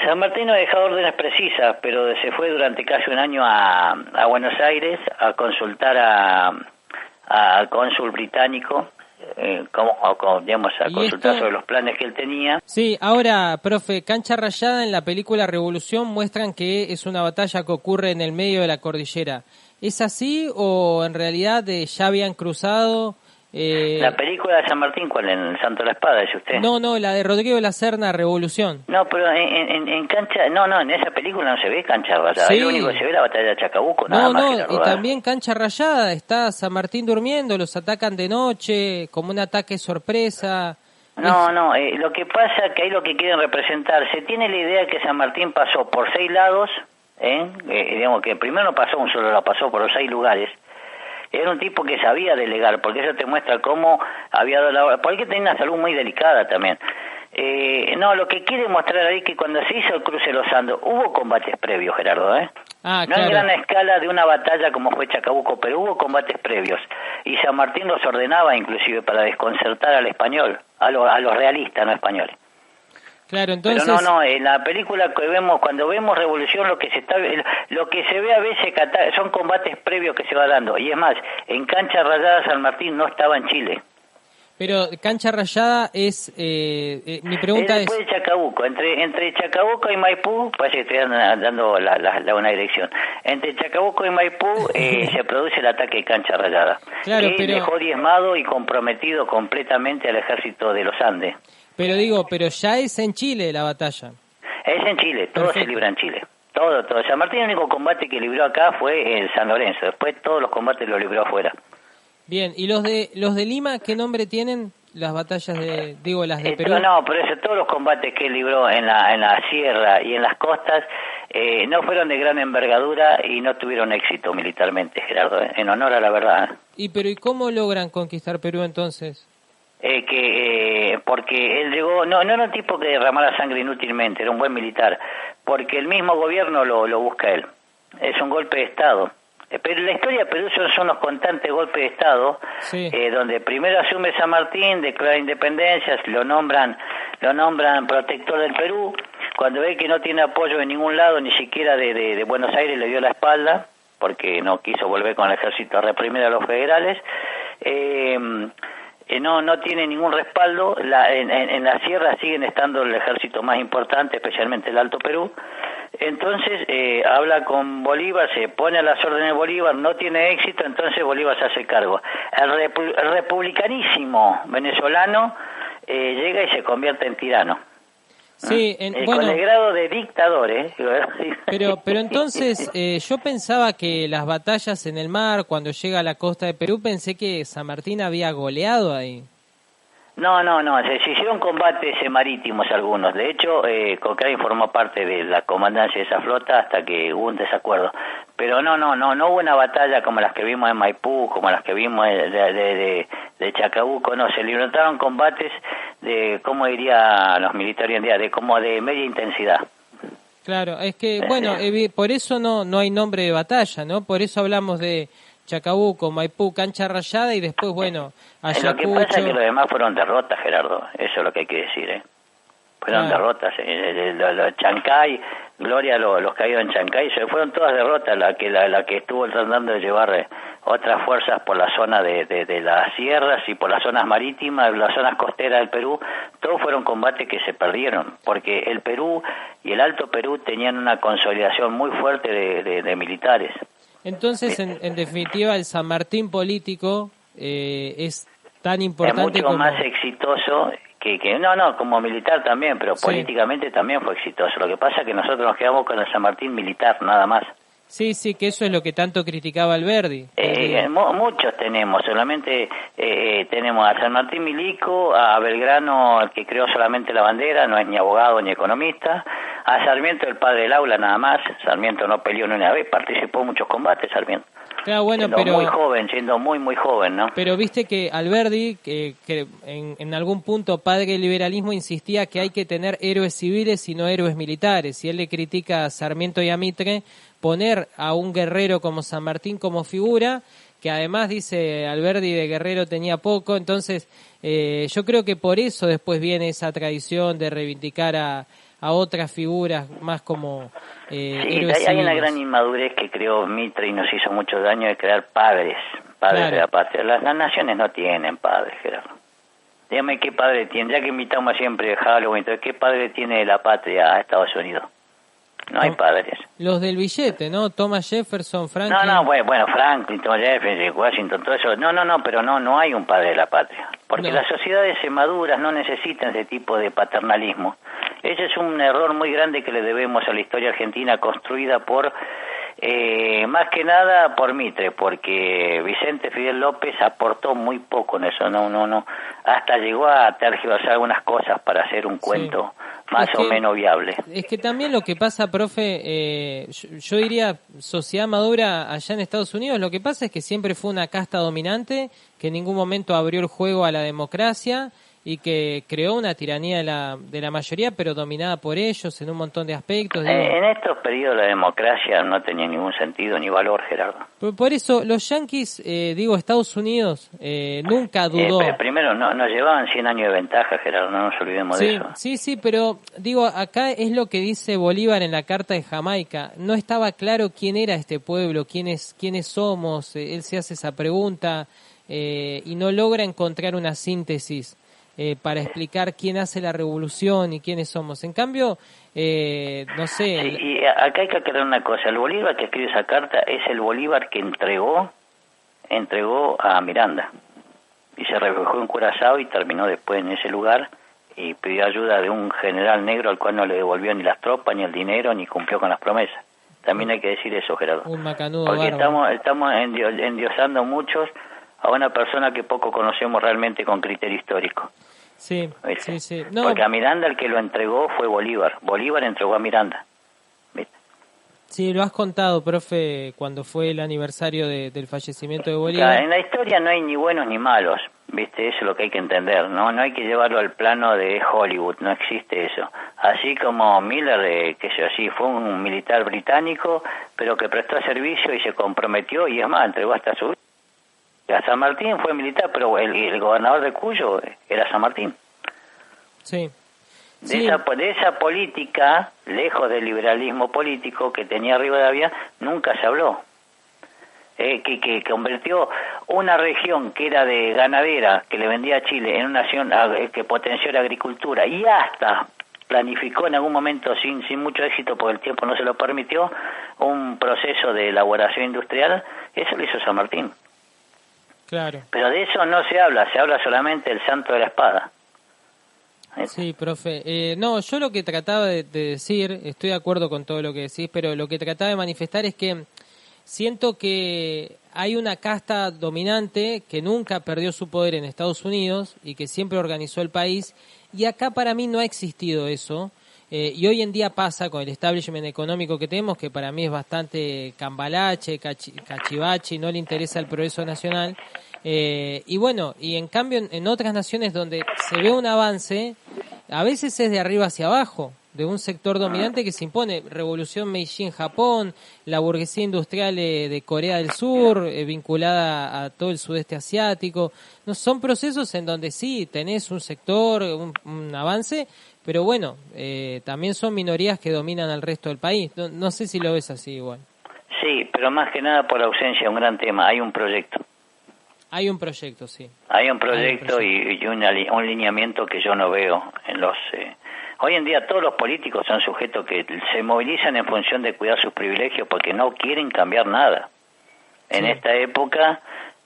San Martín no ha dejado órdenes precisas, pero se fue durante casi un año a Buenos Aires a consultar al cónsul británico, a consultar sobre los planes que él tenía. Sí, ahora, profe, Cancha Rayada en la película Revolución muestran que es una batalla que ocurre en el medio de la cordillera. ¿Es así o en realidad ya habían cruzado? La película de San Martín, ¿cuál? ¿En el Santo de la Espada, dice usted? No, la de Rodrigo de la Serna, Revolución. No, pero en Cancha, en esa película no se ve Cancha Rayada, sí. Lo único que se ve es la batalla de Chacabuco, nada más. Y también Cancha Rayada, está San Martín durmiendo, los atacan de noche, como un ataque sorpresa. Lo que pasa es que ahí lo que quieren representar, se tiene la idea que San Martín pasó por 6 lados, digamos que primero no pasó un solo, lo pasó por los 6 lugares. Era un tipo que sabía delegar, porque eso te muestra cómo había dado la hora, porque tenía una salud muy delicada también. Lo que quiere mostrar ahí es que cuando se hizo el cruce de los Andes, hubo combates previos, Gerardo, No en gran escala de una batalla como fue Chacabuco, pero hubo combates previos. Y San Martín los ordenaba inclusive para desconcertar al español, a los realistas, no españoles. Claro, entonces... Pero en la película que vemos, cuando vemos Revolución, lo que se ve a veces son combates previos que se va dando. Y es más, en Cancha Rayada San Martín no estaba en Chile. Pero Cancha Rayada es... mi pregunta es... Después de Chacabuco, entre Chacabuco y Maipú, parece que estoy dando la buena dirección. Entre Chacabuco y Maipú se produce el ataque de Cancha Rayada. Claro, que dejó diezmado y comprometido completamente al ejército de los Andes. Pero ya es en Chile la batalla. Es en Chile, todo se libra en Chile. Todo. San Martín, el único combate que libró acá fue en San Lorenzo. Después todos los combates los libró afuera. Bien, ¿y los de Lima qué nombre tienen? Las batallas las de Perú. Pero todos los combates que libró en la sierra y en las costas no fueron de gran envergadura y no tuvieron éxito militarmente, Gerardo, en honor a la verdad. ¿Y cómo logran conquistar Perú entonces? Porque él llegó, no era un tipo que derramara sangre inútilmente, era un buen militar, porque el mismo gobierno lo busca él. Es un golpe de Estado. Pero la historia de Perú son los constantes golpes de Estado, sí. Donde primero asume San Martín, declara independencia, lo nombran protector del Perú. Cuando ve que no tiene apoyo de ningún lado, ni siquiera de Buenos Aires, le dio la espalda, porque no quiso volver con el ejército a reprimir a los federales. No tiene ningún respaldo. En la sierra siguen estando el ejército más importante, especialmente el Alto Perú. Entonces habla con Bolívar, se pone a las órdenes de Bolívar, no tiene éxito, entonces Bolívar se hace cargo. El republicanísimo venezolano llega y se convierte en tirano. Sí, con el grado de dictador, Pero entonces yo pensaba que las batallas en el mar, cuando llega a la costa de Perú, pensé que San Martín había goleado ahí. No, se hicieron combates marítimos algunos. De hecho, Cochrane formó parte de la comandancia de esa flota hasta que hubo un desacuerdo. pero no hubo una batalla como las que vimos en Maipú, como las que vimos de Chacabuco, no, se libraron combates de, ¿cómo diría los militares hoy en día? Como de media intensidad. Claro, es que, bueno, por eso no hay nombre de batalla, ¿no? Por eso hablamos de Chacabuco, Maipú, Cancha Rayada y después, bueno, Ayacucho. Lo que pasa es que los demás fueron derrotas, Gerardo, eso es lo que hay que decir, ¿eh? Fueron derrotas, Chancay, Gloria a los caídos en Chancay, fueron todas derrotas, la que estuvo tratando de llevar otras fuerzas por la zona de las sierras y por las zonas marítimas, las zonas costeras del Perú, todos fueron combates que se perdieron, porque el Perú y el Alto Perú tenían una consolidación muy fuerte de militares. Entonces, en definitiva, el San Martín político es tan importante es mucho más exitoso que no, como militar también, pero políticamente también fue exitoso. Lo que pasa es que nosotros nos quedamos con el San Martín militar, nada más. Sí, que eso es lo que tanto criticaba Alberdi. Muchos tenemos, solamente tenemos a San Martín milico, a Belgrano, el que creó solamente la bandera, no es ni abogado ni economista, a Sarmiento, el padre del aula, nada más. Sarmiento no peleó ni una vez, participó en muchos combates, Sarmiento. Claro, bueno, siendo muy joven, ¿no? Pero viste que Alberdi, que en algún punto padre del liberalismo, insistía que hay que tener héroes civiles y no héroes militares. Y él le critica a Sarmiento y a Mitre poner a un guerrero como San Martín como figura, que además, dice Alberdi, de guerrero tenía poco. Entonces, yo creo que por eso después viene esa tradición de reivindicar a otras figuras más como héroes hay una gran inmadurez que creó Mitre y nos hizo mucho daño de crear padres de la patria. Las naciones no tienen padres, Gerardo. Dígame qué padre tiene, ya que invitamos siempre a Halloween, entonces, ¿qué padre tiene la patria a Estados Unidos? No hay padres. Los del billete, ¿no? Thomas Jefferson, Franklin. Bueno, Franklin, Thomas Jefferson, Washington, todo eso. Pero no hay un padre de la patria. Porque las sociedades maduras no necesitan ese tipo de paternalismo. Ese es un error muy grande que le debemos a la historia argentina, construida por, más que nada por Mitre, porque Vicente Fidel López aportó muy poco en eso, no, hasta llegó a tergiversar algunas cosas para hacer un cuento más o menos viable. Es que también lo que pasa, profe, yo diría sociedad madura allá en Estados Unidos, lo que pasa es que siempre fue una casta dominante que en ningún momento abrió el juego a la democracia y que creó una tiranía de la mayoría, pero dominada por ellos en un montón de aspectos. En estos periodos la democracia no tenía ningún sentido ni valor, Gerardo. Por eso, los yanquis, Estados Unidos, nunca dudó. Primero, nos llevaban 100 años de ventaja, Gerardo, no nos olvidemos de eso. Sí, pero acá es lo que dice Bolívar en la Carta de Jamaica. No estaba claro quién era este pueblo, quiénes somos. Él se hace esa pregunta y no logra encontrar una síntesis para explicar quién hace la revolución y quiénes somos. En cambio, no sé... Y acá hay que aclarar una cosa. El Bolívar que escribe esa carta es el Bolívar que entregó a Miranda. Y se refugió en Curazao y terminó después en ese lugar y pidió ayuda de un general negro al cual no le devolvió ni las tropas, ni el dinero, ni cumplió con las promesas. También hay que decir eso, Gerardo. Un macanudo porque bárbaro. estamos endiosando muchos a una persona que poco conocemos realmente con criterio histórico. Sí. No, porque a Miranda el que lo entregó fue Bolívar. Bolívar entregó a Miranda. ¿Viste? Sí, lo has contado, profe, cuando fue el aniversario del fallecimiento de Bolívar. Claro, en la historia no hay ni buenos ni malos, ¿viste? Eso es lo que hay que entender, ¿no? No hay que llevarlo al plano de Hollywood, no existe eso. Así como Miller, fue un militar británico, pero que prestó servicio y se comprometió, y es más, entregó hasta su... A San Martín fue militar, pero el gobernador de Cuyo era San Martín. Sí. De esa política, lejos del liberalismo político que tenía Rivadavia, nunca se habló. Que convirtió una región que era de ganadera, que le vendía a Chile, en una nación que potenció la agricultura y hasta planificó en algún momento, sin mucho éxito porque el tiempo no se lo permitió, un proceso de elaboración industrial. Eso lo hizo San Martín. Claro. Pero de eso no se habla solamente del santo de la espada. Sí, profe. Yo lo que trataba de decir, estoy de acuerdo con todo lo que decís, pero lo que trataba de manifestar es que siento que hay una casta dominante que nunca perdió su poder en Estados Unidos y que siempre organizó el país, y acá para mí no ha existido eso. Y hoy en día pasa con el establishment económico que tenemos, que para mí es bastante cambalache, cachivache, no le interesa el progreso nacional. Y bueno, y en cambio en otras naciones donde se ve un avance, a veces es de arriba hacia abajo, de un sector dominante que se impone. Revolución Meiji en Japón, la burguesía industrial de Corea del Sur, vinculada a todo el sudeste asiático. No, son procesos en donde sí tenés un sector, un avance, pero bueno, también son minorías que dominan al resto del país. No sé si lo ves así igual. Sí, pero más que nada por ausencia, un gran tema, hay un proyecto. Hay un proyecto, sí. Hay un proyecto y un lineamiento que yo no veo en los... Hoy en día todos los políticos son sujetos que se movilizan en función de cuidar sus privilegios porque no quieren cambiar nada. En esta época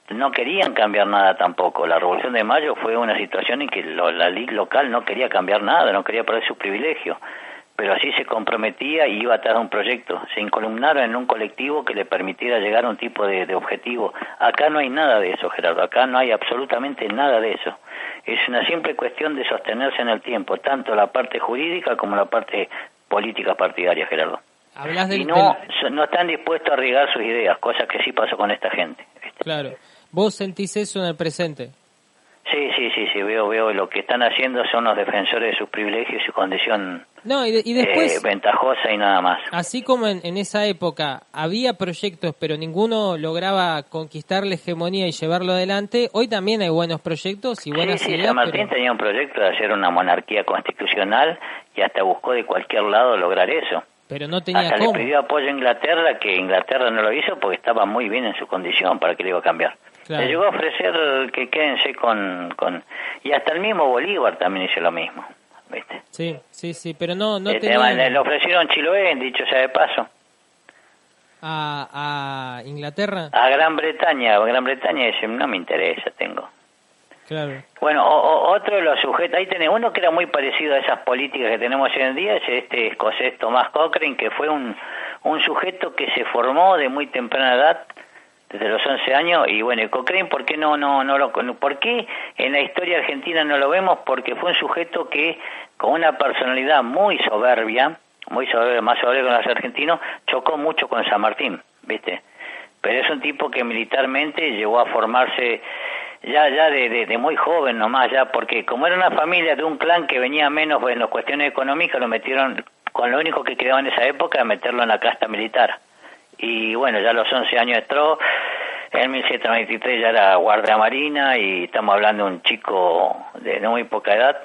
no querían cambiar nada tampoco. La Revolución de Mayo fue una situación en que la ley local no quería cambiar nada, no quería perder sus privilegios. Pero así se comprometía y iba a traer un proyecto. Se incolumnaron en un colectivo que le permitiera llegar a un tipo de objetivo. Acá no hay nada de eso, Gerardo. Acá no hay absolutamente nada de eso. Es una simple cuestión de sostenerse en el tiempo, tanto la parte jurídica como la parte política partidaria, Gerardo. Y no están dispuestos a arriesgar sus ideas, cosa que sí pasó con esta gente, ¿viste? Claro. ¿Vos sentís eso en el presente? Sí, veo lo que están haciendo son los defensores de sus privilegios y su condición y después, ventajosa y nada más. Así como en esa época había proyectos, pero ninguno lograba conquistar la hegemonía y llevarlo adelante, hoy también hay buenos proyectos y buenas ideas. San Martín tenía un proyecto de hacer una monarquía constitucional y hasta buscó de cualquier lado lograr eso. Pero no tenía hasta cómo. Le pidió apoyo a Inglaterra, que Inglaterra no lo hizo porque estaba muy bien en su condición, ¿para qué le iba a cambiar? Claro. Le llegó a ofrecer que quédense con... Y hasta el mismo Bolívar también hizo lo mismo, ¿viste? Sí, pero no tenía... Le ofrecieron Chiloé, dicho sea de paso. ¿A Inglaterra? A Gran Bretaña dice, no me interesa, tengo. Claro. Bueno, otro de los sujetos, ahí tenés uno que era muy parecido a esas políticas que tenemos hoy en día, es este escocés Thomas Cochrane, que fue un sujeto que se formó de muy temprana edad, desde los 11 años, y bueno, Cochrane, ¿por qué por qué en la historia argentina no lo vemos? Porque fue un sujeto que con una personalidad muy soberbia, más soberbia que los argentinos, chocó mucho con San Martín, ¿viste? Pero es un tipo que militarmente llegó a formarse ya de muy joven nomás, ya, porque como era una familia de un clan que venía menos en las cuestiones económicas, lo metieron, con lo único que quedaba en esa época, meterlo en la casta militar. Y bueno, ya a los 11 años entró, en 1793 ya era guardia marina, y estamos hablando de un chico de muy poca edad,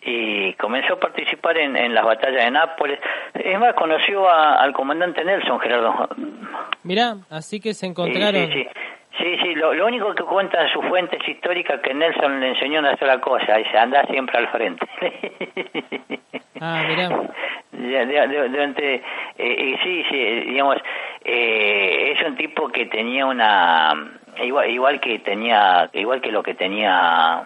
y comenzó a participar en las batallas de Nápoles. Es más, conoció al comandante Nelson, Gerardo. Mirá, así que se encontraron. Sí, lo único que cuentan sus fuentes históricas que Nelson le enseñó una sola cosa, dice, anda siempre al frente. Ah, mirá. Digamos, es un tipo que tenía igual que lo que tenía,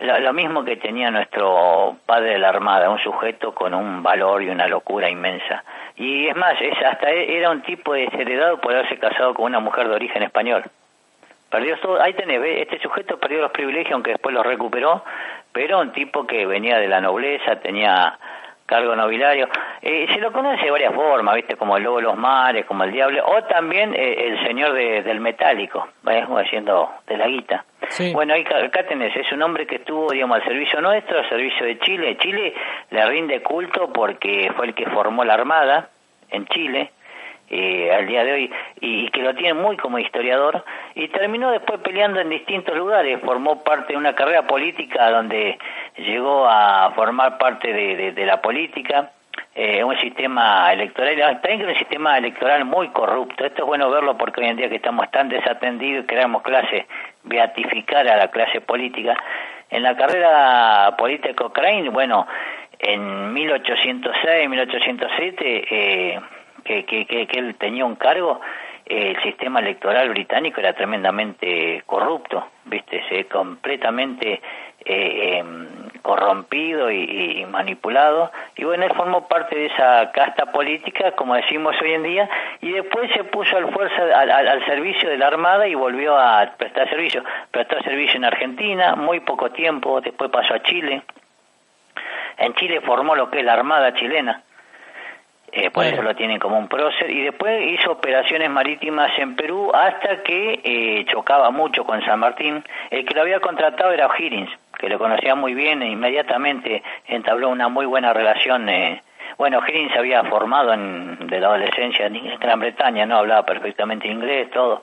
lo mismo que tenía nuestro padre de la Armada, un sujeto con un valor y una locura inmensa. Y es más, hasta era un tipo desheredado por haberse casado con una mujer de origen español. Perdió todo, ahí tenés, este sujeto perdió los privilegios, aunque después los recuperó, pero un tipo que venía de la nobleza, tenía cargo nobiliario. Se lo conoce de varias formas, ¿viste? Como el lobo de los mares, como el diablo, o también el señor del metálico, haciendo de la guita. Sí. Bueno, acá tenés, es un hombre que estuvo, digamos, al servicio nuestro, al servicio de Chile. Chile le rinde culto porque fue el que formó la Armada en Chile, al día de hoy, y que lo tiene muy como historiador, y terminó después peleando en distintos lugares. Formó parte de una carrera política donde llegó a formar parte de la política, un sistema electoral, también que un sistema electoral muy corrupto. Esto es bueno verlo porque hoy en día que estamos tan desatendidos y queremos beatificar a la clase política. En la carrera política de Cochrane, bueno, en 1806, 1807, que él tenía un cargo, el sistema electoral británico era tremendamente corrupto, ¿viste? Completamente corrompido y manipulado, y bueno, él formó parte de esa casta política, como decimos hoy en día, y después se puso al servicio de la Armada y volvió a prestar servicio. Prestó servicio en Argentina, muy poco tiempo, después pasó a Chile. En Chile formó lo que es la Armada chilena, por Claro. eso lo tienen como un prócer, y después hizo operaciones marítimas en Perú hasta que chocaba mucho con San Martín. El que lo había contratado era O'Higgins, que lo conocía muy bien, e inmediatamente entabló una muy buena relación. Bueno, O'Higgins se había formado de la adolescencia en Gran Bretaña, no hablaba perfectamente inglés, todo,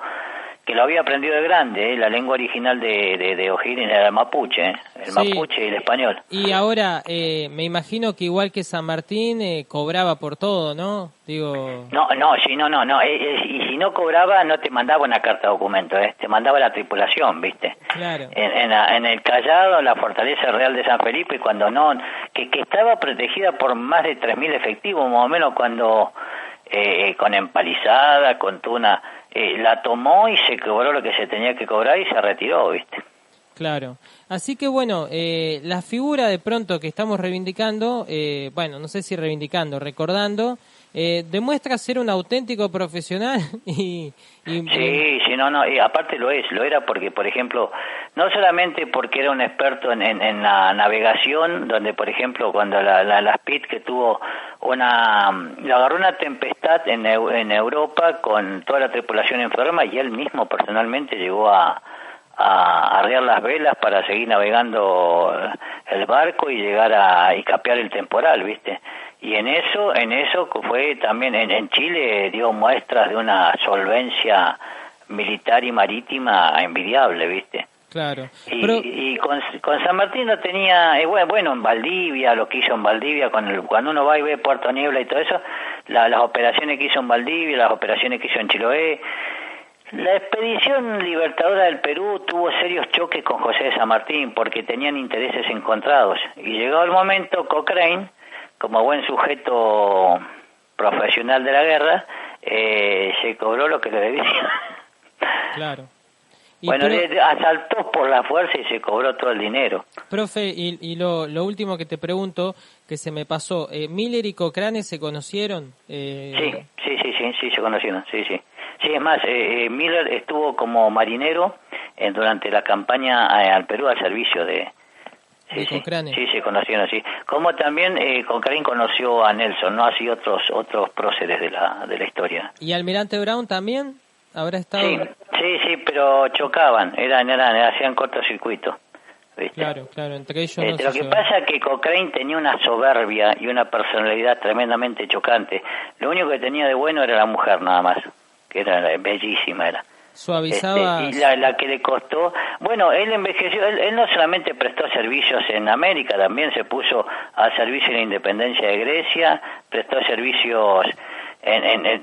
que lo había aprendido de grande. La lengua original de O'Higgins era el mapuche, el Sí. mapuche y el español. Y ahora, me imagino que igual que San Martín, cobraba por todo, ¿no? Digo... No, y si no cobraba, no te mandaba una carta de documento, te mandaba la tripulación, ¿viste? Claro. En el Callao, la Fortaleza Real de San Felipe, cuando no, que estaba protegida por más de 3.000 efectivos, más o menos, cuando con empalizada, con tuna, la tomó y se cobró lo que se tenía que cobrar y se retiró, ¿viste? Claro. Así que bueno, la figura de pronto que estamos reivindicando, bueno, no sé si reivindicando, recordando, demuestra ser un auténtico profesional y Sí, no, y aparte lo era porque, por ejemplo, no solamente porque era un experto en la navegación, donde, por ejemplo, cuando la Spit que tuvo le agarró una tempestad en Europa con toda la tripulación enferma, y él mismo personalmente llegó a arriar las velas para seguir navegando el barco y llegar y capear el temporal, ¿viste? Y en eso fue también en Chile, dio muestras de una solvencia militar y marítima envidiable, ¿viste? claro. Y con San Martín no tenía, bueno, en Valdivia, lo que hizo en Valdivia, cuando uno va y ve Puerto Niebla y todo eso, las operaciones que hizo en Valdivia, las operaciones que hizo en Chiloé. La expedición libertadora del Perú tuvo serios choques con José de San Martín porque tenían intereses encontrados. Y llegado el momento, Cochrane, como buen sujeto profesional de la guerra, se cobró lo que le debía. Claro. Bueno, asaltó por la fuerza y se cobró todo el dinero. Profe, y lo último que te pregunto, que se me pasó, ¿Miller y Cochrane se conocieron? Sí, se conocieron, sí. Sí, es más, Miller estuvo como marinero durante la campaña al Perú al servicio de Cochrane. Sí, se conocieron, sí. Como también Cochrane conoció a Nelson, ¿no? Así otros próceres de la historia. ¿Y Almirante Brown también habrá estado? Sí, pero chocaban, hacían cortocircuito, ¿viste? Claro, entre ellos no Lo que pasa es que Cochrane tenía una soberbia y una personalidad tremendamente chocante. Lo único que tenía de bueno era la mujer, nada más, que era bellísima, era. Suavizaba... Y la que le costó... Bueno, él envejeció, él no solamente prestó servicios en América, también se puso al servicio de la independencia de Grecia, prestó servicios,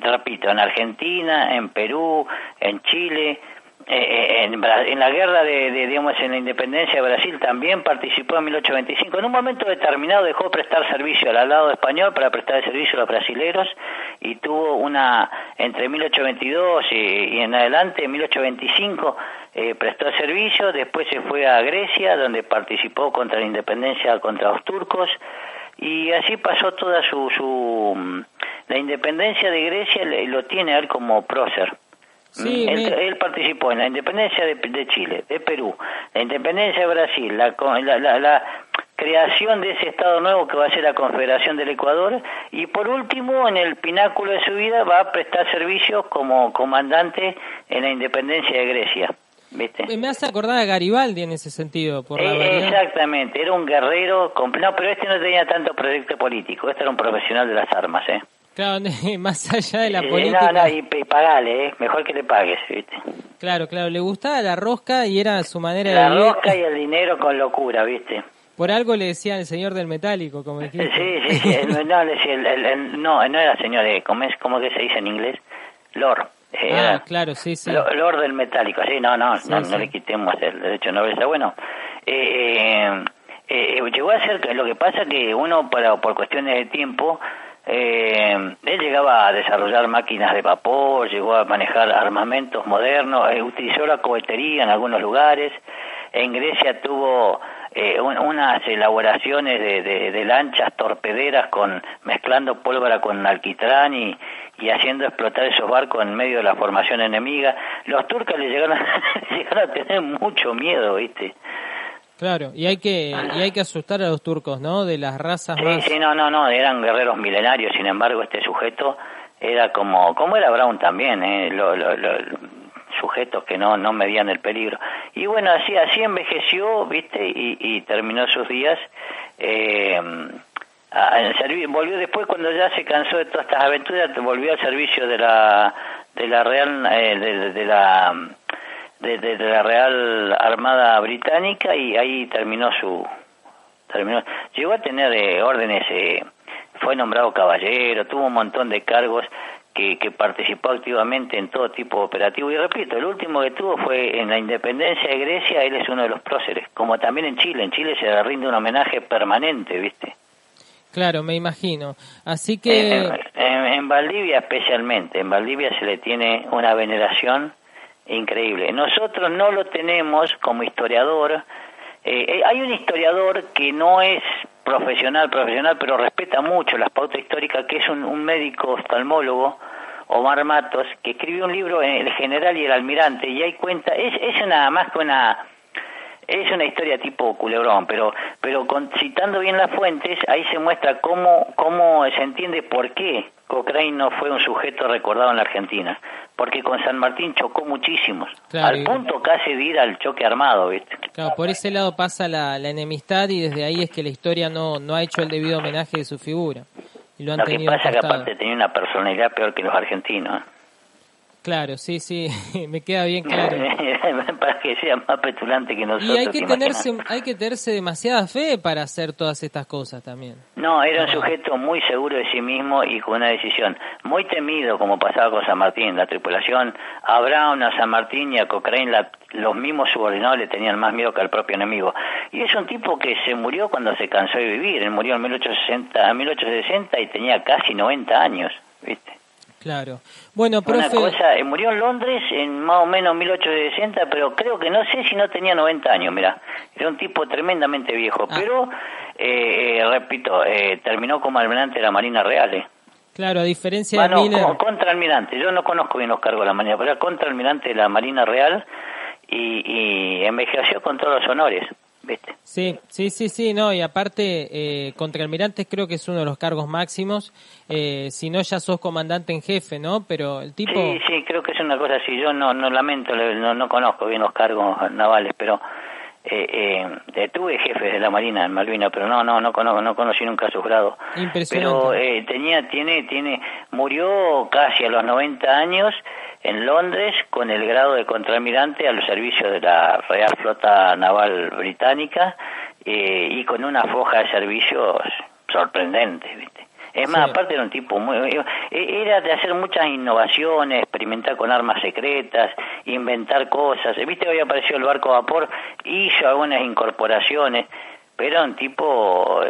repito, en Argentina, en Perú, en Chile... en la guerra digamos, en la independencia de Brasil también participó en 1825. En un momento determinado dejó de prestar servicio al lado español para prestar el servicio a los brasileros, y tuvo entre 1822 y en adelante, en 1825, prestó servicio. Después se fue a Grecia, donde participó contra la independencia, contra los turcos, y así pasó toda la independencia de Grecia, lo tiene él como prócer. Sí, él participó en la independencia de Chile, de Perú, la independencia de Brasil, la creación de ese Estado nuevo que va a ser la Confederación del Ecuador, y por último, en el pináculo de su vida, va a prestar servicios como comandante en la independencia de Grecia, ¿viste? Me hace acordar a Garibaldi en ese sentido, por la variedad. Exactamente, era un guerrero, no, pero no tenía tanto proyecto político, era un profesional de las armas, Claro, más allá de la política. No, y pagale, mejor que le pagues, ¿viste? Claro, le gustaba la rosca y era su manera de vivir. La vivir. rosca y el dinero con locura, ¿viste? Por algo le decían el señor del metálico, como dijiste. Sí, no era señor, ¿cómo que se dice en inglés? Lord. Claro, sí. Lord del metálico, sí, no le quitemos el derecho nobleza. Bueno, llegó a ser, lo que pasa que uno, por cuestiones de tiempo, él llegaba a desarrollar máquinas de vapor, llegó a manejar armamentos modernos, utilizó la cohetería en algunos lugares. En Grecia tuvo unas elaboraciones de lanchas torpederas mezclando pólvora con alquitrán y haciendo explotar esos barcos en medio de la formación enemiga. Los turcos le llegaron a tener mucho miedo, ¿viste? Claro, y hay que asustar a los turcos, ¿no? De las razas más... Sí, no, eran guerreros milenarios, sin embargo este sujeto era como era Brown también, sujetos que no medían el peligro. Y bueno, así envejeció, ¿viste? Y terminó sus días. Volvió después, cuando ya se cansó de todas estas aventuras, volvió al servicio de la Real de la Real Armada Británica, y ahí terminó. Llegó a tener órdenes, fue nombrado caballero, tuvo un montón de cargos, que participó activamente en todo tipo de operativo. Y repito, el último que tuvo fue en la independencia de Grecia. Él es uno de los próceres, como también en Chile se le rinde un homenaje permanente, ¿viste? Claro, me imagino. Así que... En Valdivia especialmente, en Valdivia se le tiene una veneración increíble. Nosotros no lo tenemos como historiador. Hay un historiador que no es profesional, pero respeta mucho las pautas históricas, que es un médico oftalmólogo, Omar Matos, que escribió un libro, El General y el Almirante, y ahí cuenta, es nada más que es una historia tipo Culebrón, pero citando bien las fuentes, ahí se muestra cómo se entiende por qué Cochrane no fue un sujeto recordado en la Argentina, porque con San Martín chocó muchísimos, claro, al punto casi de ir al choque armado, ¿viste? Claro, por ese lado pasa la enemistad, y desde ahí es que la historia no ha hecho el debido homenaje de su figura. Y lo que pasa es que aparte tenía una personalidad peor que los argentinos. Claro, sí, me queda bien claro. Para que sea más petulante que nosotros. Y hay que tenerse demasiada fe para hacer todas estas cosas también. No, era un sujeto muy seguro de sí mismo y con una decisión. Muy temido, como pasaba con San Martín. La tripulación, a Brown, a San Martín y a Cochrane, los mismos subordinados le tenían más miedo que al propio enemigo. Y es un tipo que se murió cuando se cansó de vivir. Él murió en 1860 y tenía casi 90 años, ¿viste? Claro. Bueno, profe... murió en Londres en más o menos 1860, pero creo que no sé si no tenía 90 años, mirá. Era un tipo tremendamente viejo, pero, repito, terminó como almirante de la Marina Real, Claro, a diferencia de Miller... contraalmirante, yo no conozco bien los cargos de la Marina, pero era contraalmirante de la Marina Real y envejeció con todos los honores, ¿viste? Sí, no, y aparte, contraalmirantes creo que es uno de los cargos máximos, si no ya sos comandante en jefe, ¿no? Pero el tipo... Sí, creo que es una cosa así, yo no lamento, no conozco bien los cargos navales, pero tuve jefes de la Marina en Malvinas, pero no conocí nunca sus grados. Impresionante. Pero murió casi a los 90 años en Londres con el grado de contraalmirante al servicio de la Real Flota Naval Británica, y con una foja de servicios sorprendente, ¿viste? Es más, aparte era un tipo era de hacer muchas innovaciones, experimentar con armas secretas, inventar cosas. ¿Viste? Había aparecido el barco a vapor, hizo algunas incorporaciones, pero era un tipo,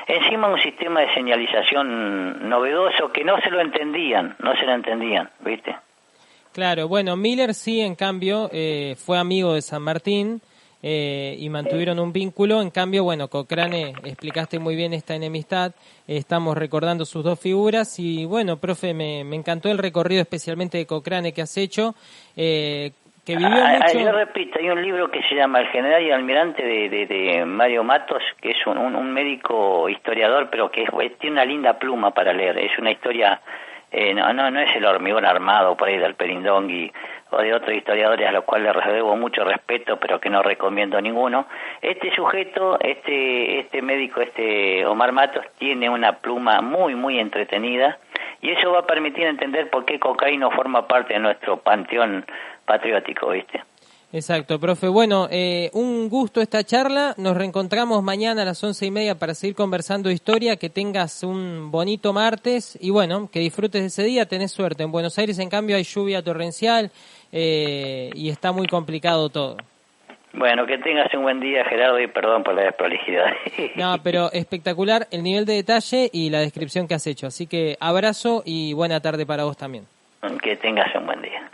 encima un sistema de señalización novedoso que no se lo entendían, ¿viste? Claro, bueno, Miller sí, en cambio, fue amigo de San Martín, y mantuvieron un vínculo. En cambio, bueno, Cochrane, explicaste muy bien esta enemistad, estamos recordando sus dos figuras, y bueno, profe, me encantó el recorrido especialmente de Cochrane que has hecho, que vivió mucho... Yo repito, hay un libro que se llama El General y el Almirante de Mario Matos, que es un médico historiador, pero que tiene una linda pluma para leer. Es una historia, no es el hormigón armado por ahí del Perindongui o de otros historiadores a los cuales les debo mucho respeto, pero que no recomiendo ninguno. Este sujeto, este médico, Omar Matos, tiene una pluma muy, muy entretenida, y eso va a permitir entender por qué Cochrane no forma parte de nuestro panteón patriótico, ¿viste? Exacto, profe. Bueno, un gusto esta charla. Nos reencontramos mañana a las 11:30 para seguir conversando de historia. Que tengas un bonito martes y bueno, que disfrutes de ese día. Tenés suerte. En Buenos Aires, en cambio, hay lluvia torrencial, y está muy complicado todo. Bueno, que tengas un buen día, Gerardo, y perdón por la desprolijidad. No, pero espectacular el nivel de detalle y la descripción que has hecho. Así que abrazo y buena tarde para vos también. Que tengas un buen día.